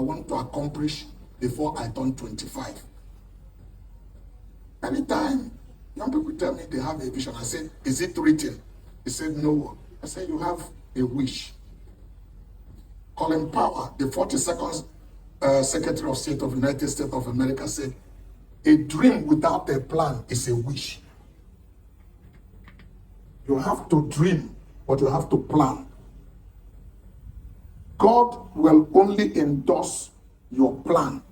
I want to accomplish before I turn 25. Anytime young people tell me they have a vision, I say, is it written? He said, no. I said, you have a wish. Colin Powell, the 42nd Secretary of State of the United States of America, said, a dream without a plan is a wish. You have to dream, but you have to plan. God will only endorse your plan.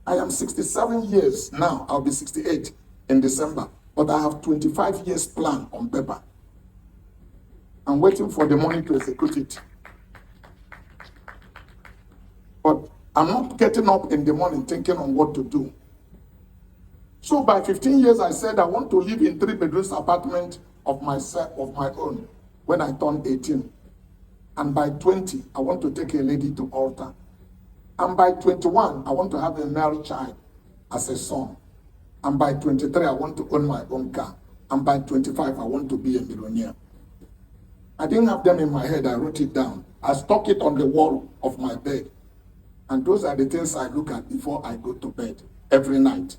I am 67 years now. I'll be 68 in December. But I have 25 years plan on paper. I'm waiting for the money to execute it. But I'm not getting up in the morning thinking on what to do. So by 15 years, I said I want to live in 3-bedroom apartment of my own when I turn 18. And by 20, I want to take a lady to altar. And by 21, I want to have a male child as a son. And by 23, I want to own my own car. And by 25, I want to be a millionaire. I didn't have them in my head. I wrote it down. I stuck it on the wall of my bed. And those are the things I look at before I go to bed every night.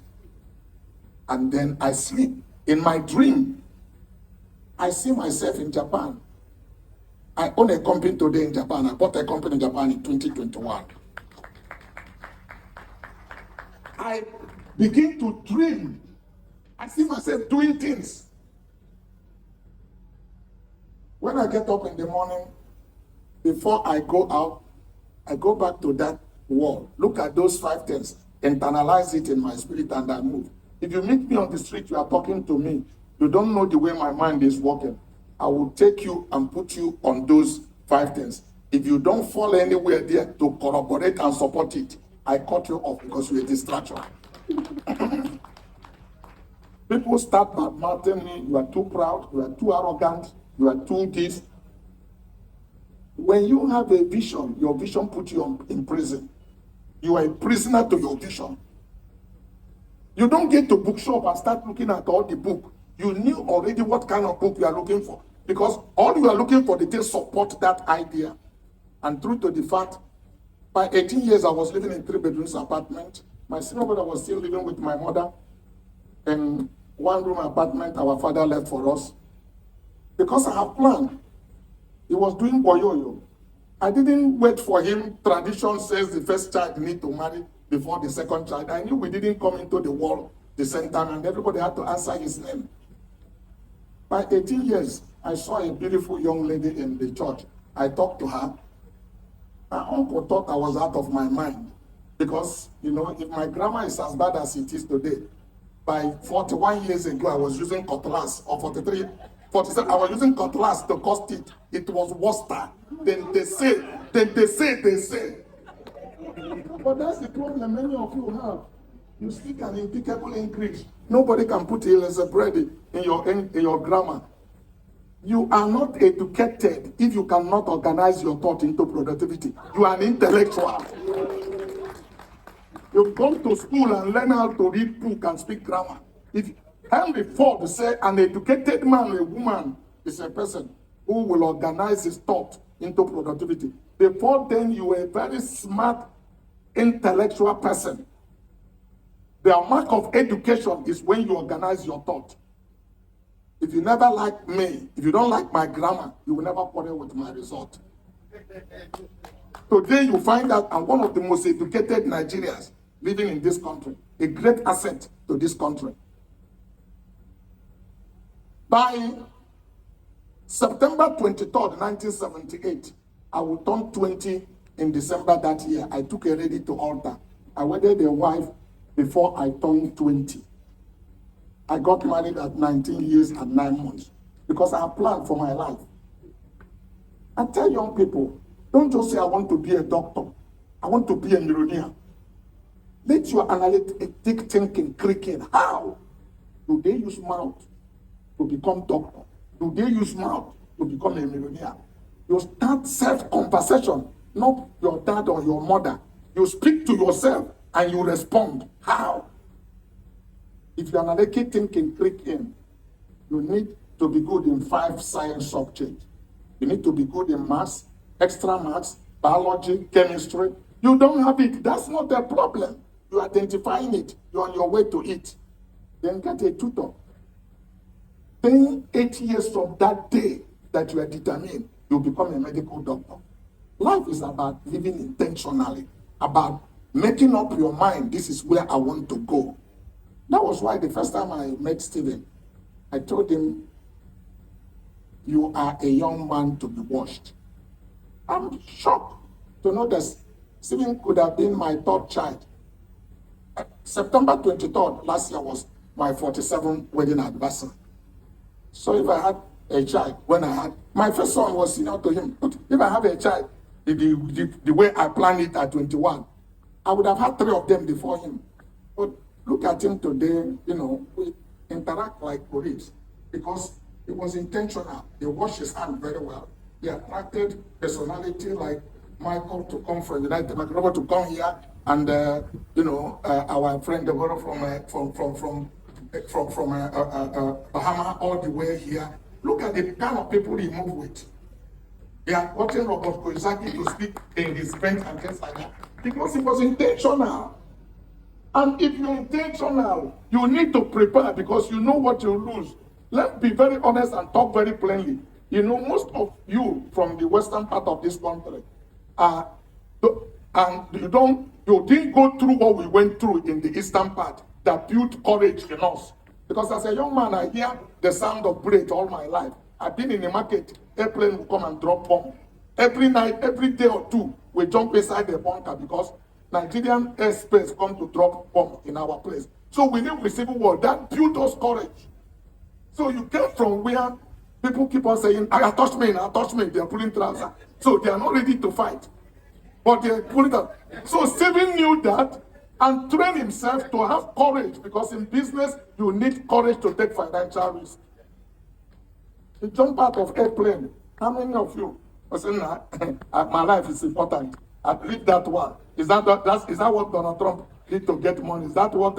And then I sleep. In my dream, I see myself in Japan. I own a company today in Japan. I bought a company in Japan in 2021. I begin to dream. I see myself doing things. When I get up in the morning, before I go out, I go back to that wall. Look at those 5 things. Internalize it in my spirit and I move. If you meet me on the street, you are talking to me. You don't know the way my mind is working. I will take you and put you on those 5 things. If you don't fall anywhere there to corroborate and support it, I cut you off because you're a distraction. People start badmouthing me. You are too proud. You are too arrogant. You are too this. When you have a vision, your vision puts you in prison. You are a prisoner to your vision. You don't get to bookshop and start looking at all the book. You knew already what kind of book you are looking for. Because all you are looking for, they support that idea. And true to the fact, by 18 years, I was living in 3-bedroom apartment. My senior brother was still living with my mother in 1-room apartment our father left for us. Because I have planned. He was doing boyoyo. I didn't wait for him. Tradition says the first child need to marry before the second child. I knew we didn't come into the world the same time and everybody had to answer his name. By 18 years, I saw a beautiful young lady in the church. I talked to her. My uncle thought I was out of my mind. Because, if my grammar is as bad as it is today, by 41 years ago, I was using cutlass, or 43, 47, I was using cutlass to cut it. It was Worcester. Then they say. But that's the problem many of you have. You speak an impeccable English. Nobody can put Elizabeth in your grammar. You are not educated if you cannot organize your thought into productivity. You are an intellectual. You go to school and learn how to read book and speak grammar. If Henry Ford said an educated man or a woman is a person who will organize his thought into productivity. Before then, you were a very smart, intellectual person. The mark of education is when you organize your thought. If you never like me, if you don't like my grammar, you will never quarrel with my result. Today you find out I'm one of the most educated Nigerians living in this country, a great asset to this country. By September 23rd, 1978, I will turn 20 in December that year. I took a lady to altar. I wedded a wife before I turned 20. I got married at 19 years and 9 months because I have planned for my life. I tell young people, don't just say I want to be a doctor. I want to be a millionaire. Let your analytic thinking click in. How do they use mouth to become doctor? Do they use mouth to become a millionaire? You start self-conversation, not your dad or your mother. You speak to yourself and you respond. How? If your analytic thinking click in, you need to be good in 5 science subjects. You need to be good in maths, extra maths, biology, chemistry, You don't have it. That's not the problem. You're identifying it. You're on your way to it. Then get a tutor. Then 8 years from that day that you are determined, you become a medical doctor. Life is about living intentionally, about making up your mind, this is where I want to go. That was why the first time I met Stephen, I told him, you are a young man to be washed. I'm shocked to know that Stephen could have been my third child. September 23rd last year was my 47th wedding anniversary. So if I had a child, my first son was senior to him. But if I have a child, the way I planned it at 21, I would have had 3 of them before him. But look at him today, we interact like colleagues because it was intentional. He washed his hand very well. He attracted personality like Michael to come from the United States, to come here, and our friend Deborah from Bahama all the way here. Look at the kind of people he moved with. They are watching Robert Kiyosaki to speak in his bench and things like that because it was intentional. And if you're intentional, you need to prepare because you know what you lose. Let's be very honest and talk very plainly. Most of you from the western part of this country and you didn't go through what we went through in the eastern part that built courage in us. Because as a young man, I hear the sound of bullet all my life. I've been in the market, airplane will come and drop bomb. Every night, every day or two, we jump inside the bunker because Nigerian airspace come to drop bomb in our place. So we live with civil war. That built us courage. So you came from where people keep on saying, I touch me, they are pulling trousers. So they are not ready to fight. But they are pulling out. So Stephen knew that and trained himself to have courage because in business, you need courage to take financial risk. He jumped out of airplane. How many of you are saying, my life is important? I believe that one. Is that what Donald Trump did to get money? Is that what?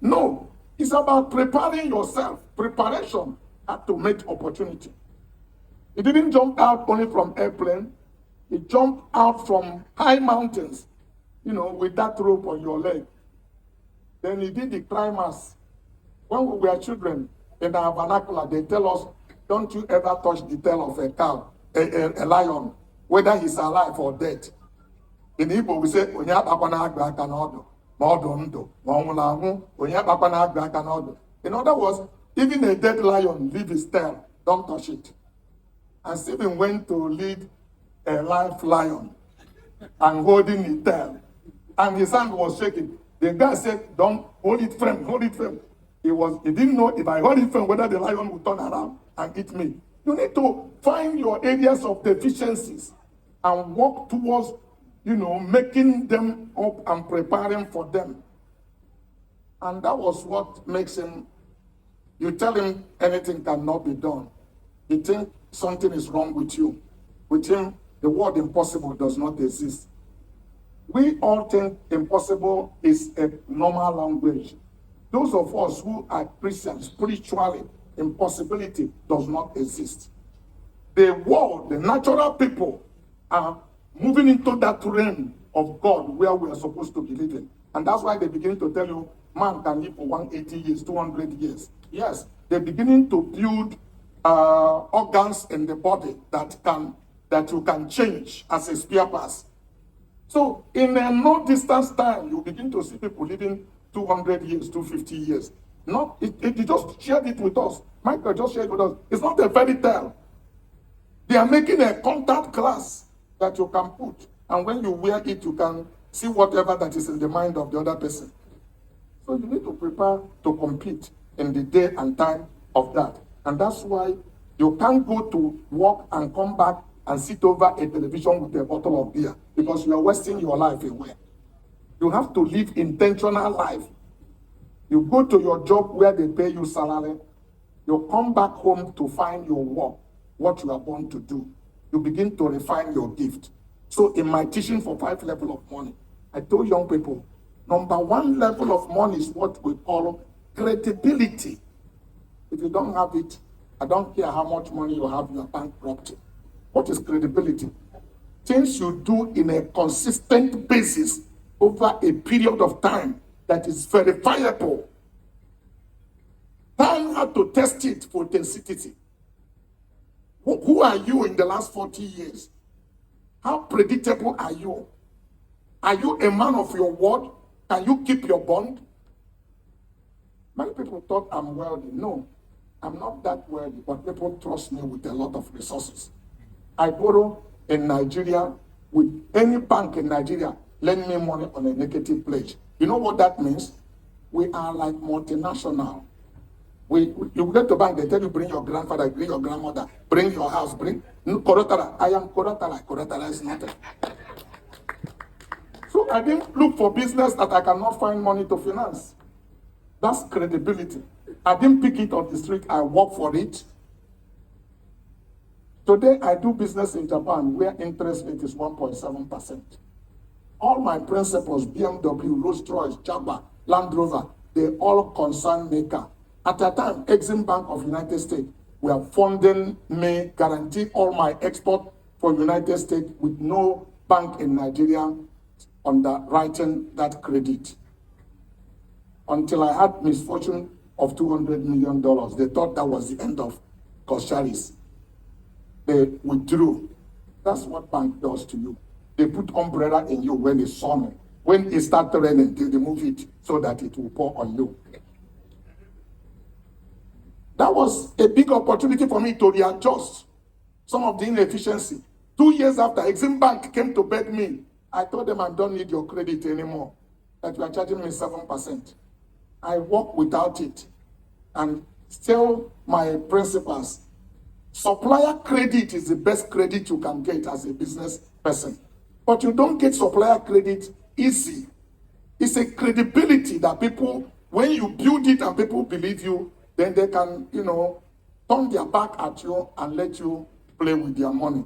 No. It's about preparing yourself. Preparation had to make opportunity. He didn't jump out only from airplane. He jumped out from high mountains, with that rope on your leg. Then he did the climbers. When we were children, in our vernacular, they tell us, don't you ever touch the tail of a cow, a lion, whether he's alive or dead. In Igbo, we say, in other words, even a dead lion, leave his tail, don't touch it. And Stephen went to lead a live lion and holding his tail. And his hand was shaking. The guy said, don't hold it firm, hold it firm. He didn't know if I hold it firm whether the lion would turn around and eat me. You need to find your areas of deficiencies and work towards, making them up and preparing for them. And that was what makes him, you tell him anything cannot be done. He thinks something is wrong with you. With him, the word impossible does not exist. We all think impossible is a normal language. Those of us who are Christians, spiritually, impossibility does not exist. The world, the natural people are moving into that realm of God where we are supposed to be living. And that's why they begin to tell you, man can live for 180 years, 200 years. Yes, they're beginning to build organs in the body that you can change as a spare pass. So in a no distance time, you begin to see people living 200 years, 250 years. He just shared it with us. Michael just shared it with us. It's not a fairy tale. They are making a contact glass that you can put. And when you wear it, you can see whatever that is in the mind of the other person. So you need to prepare to compete in the day and time of that. And that's why you can't go to work and come back and sit over a television with a bottle of beer because you are wasting your life away. You have to live intentional life. You go to your job where they pay you salary. You come back home to find your work, what you are born to do. You begin to refine your gift. So in my teaching for 5 levels of money, I told young people, number 1 level of money is what we call credibility. If you don't have it, I don't care how much money you have in your bank property. What is credibility? things you do in a consistent basis over a period of time that is verifiable. Time had to test it for authenticity. Who are you in the last 40 years? How predictable are you? Are you a man of your word? Can you keep your bond? Many people thought I'm wealthy. No, I'm not that wealthy, but people trust me with a lot of resources. I borrow in Nigeria with any bank in Nigeria, lend me money on a negative pledge. You know what that means? We are like multinational. You get to bank, they tell you bring your grandfather, bring your grandmother, bring your house, bring collateral. I am collateral. Collateral is nothing. So I didn't look for business that I cannot find money to finance. That's credibility. I didn't pick it on the street. I work for it. Today I do business in Japan where interest rate is 1.7%. All my principals, BMW, Rolls-Royce, Jaguar, Land Rover, they all concern maker. At that time, Exim Bank of United States were funding me, guarantee all my export for United States with no bank in Nigeria underwriting that credit. Until I had misfortune of $200 million. They thought that was the end of Kosharis. They withdrew. That's what bank does to you. They put umbrella in you when it's sunny. When it starts raining, they remove it so that it will pour on you. That was a big opportunity for me to readjust some of the inefficiency. 2 years after, Exim Bank came to beg me. I told them I don't need your credit anymore, that you are charging me 7%. I work without it and tell my principals, supplier credit is the best credit you can get as a business person. But you don't get supplier credit easy. It's a credibility that people, when you build it and people believe you, then they can, turn their back at you and let you play with their money.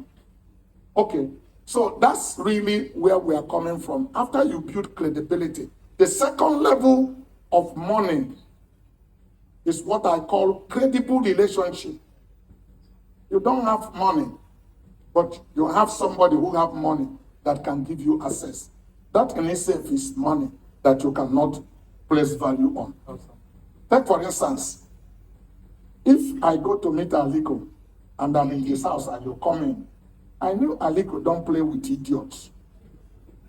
Okay, so that's really where we are coming from. After you build credibility, the second level of money is what I call credible relationship. You don't have money, but you have somebody who have money that can give you access. That in itself is money that you cannot place value on. Awesome. Take for instance, if I go to meet Aliko and I'm in his house and you come in, I know Aliko don't play with idiots.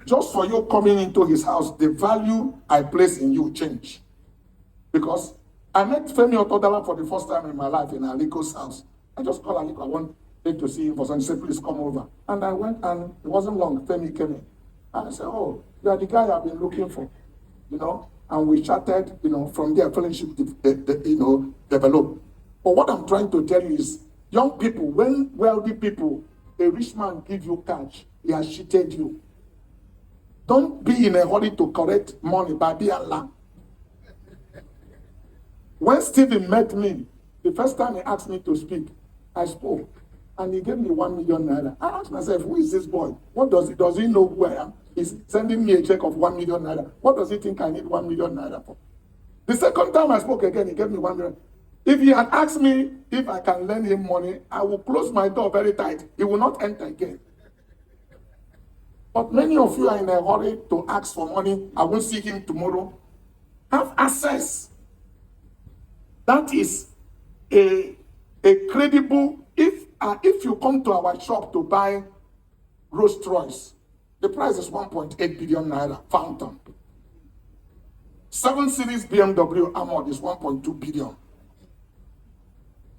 Just for you coming into his house, the value I place in you change. Because I met Femi Otodala for the first time in my life in Aliko's house. I just called Aliko, I want to see him for something. He said, please come over. And I went and it wasn't long, Femi came in. And I said, oh, you are the guy I've been looking for, And we chatted, from there, friendship, developed. But what I'm trying to tell you is, young people, when wealthy people, a rich man give you cash, he has cheated you. Don't be in a hurry to collect money by Allah. When Stephen met me, the first time he asked me to speak, I spoke. And he gave me 1 million naira. I asked myself, who is this boy? What does he know who I am? He's sending me a check of 1 million naira. What does he think I need 1 million naira for? The second time I spoke again, he gave me 1 million. If he had asked me if I can lend him money, I will close my door very tight. He will not enter again. But many of you are in a hurry to ask for money. I won't see him tomorrow. Have access. That is a credible. If you come to our shop to buy Rolls-Royce, the price is 1.8 billion naira fountain. 7 Series BMW Armored is 1.2 billion.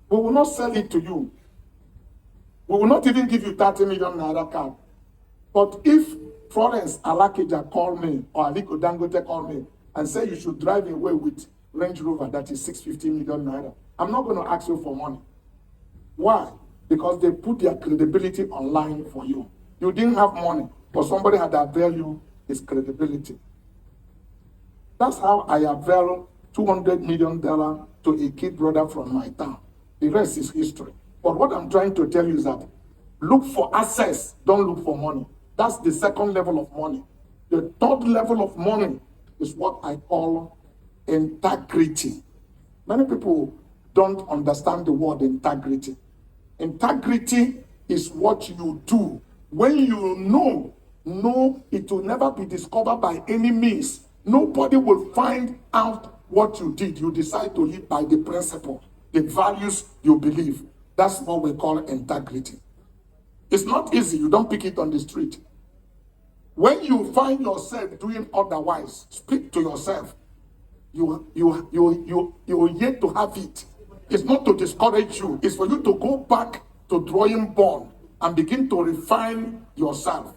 We will not sell it to you. We will not even give you 30 million naira card. But if Florence Alakija call me or Aliko Dangote call me and say you should drive away with Range Rover that is 650 million naira, I'm not going to ask you for money. Why? Because they put their credibility online for you. You didn't have money, but somebody had availed you his credibility. That's how I availed $200 million to a kid brother from my town. The rest is history. But what I'm trying to tell you is that look for access, don't look for money. That's the second level of money. The third level of money is what I call integrity. Many people don't understand the word integrity. Integrity is what you do When you know it will never be discovered by any means. Nobody will find out what you did. You decide to live by the principle, the values you believe. That's what we call integrity. It's not easy. You don't pick it on the street. When you find yourself doing otherwise, speak to yourself. You yet to have it. It's not to discourage you. It's for you to go back to drawing board and begin to refine yourself.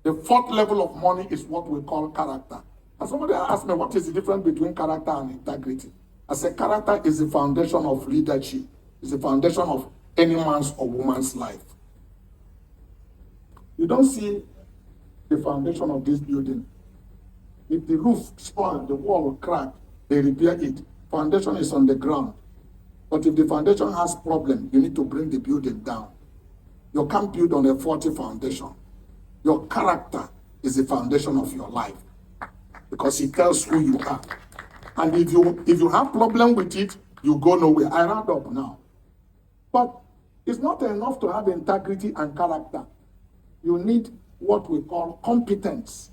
The fourth level of money is what we call character. And somebody asked me, what is the difference between character and integrity? I said, character is the foundation of leadership. It's the foundation of any man's or woman's life. You don't see the foundation of this building. If the roof spoiled, the wall cracked, they repair it. Foundation is on the ground. But if the foundation has problem, you need to bring the building down. You can't build on a faulty foundation. Your character is the foundation of your life because it tells who you are. And if you have problem with it, you go nowhere. I round up now. But it's not enough to have integrity and character. You need what we call competence.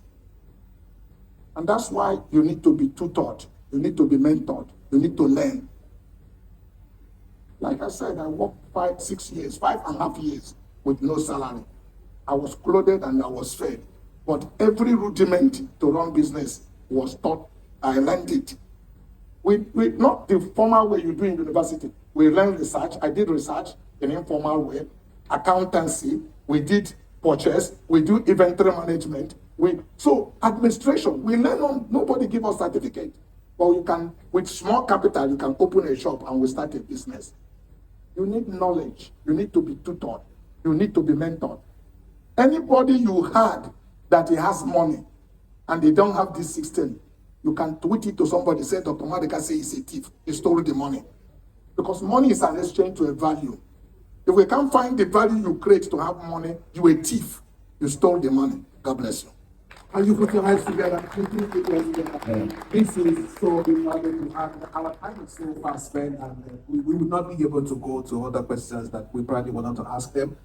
And that's why you need to be tutored. You need to be mentored. You need to learn. Like I said, I worked 5.5 years with no salary. I was clothed and I was fed. But every rudiment to run business was taught. I learned it. We not the formal way you do in university. We learn research. I did research in informal way. Accountancy. We did purchase. We do inventory management. So administration. We learn on. Nobody give us certificate. But you can, with small capital, you can open a shop and we start a business. You need knowledge. You need to be tutored. You need to be mentored. Anybody you heard that he has money and they don't have this system, you can tweet it to somebody, say Dr. Maduka say he's a thief. He stole the money. Because money is an exchange to a value. If we can't find the value you create to have money, you're a thief. You stole the money. God bless you. And you put your hands together, This is so important. Our time is so fast spent, and we will not be able to go to other questions that we probably wanted to ask them.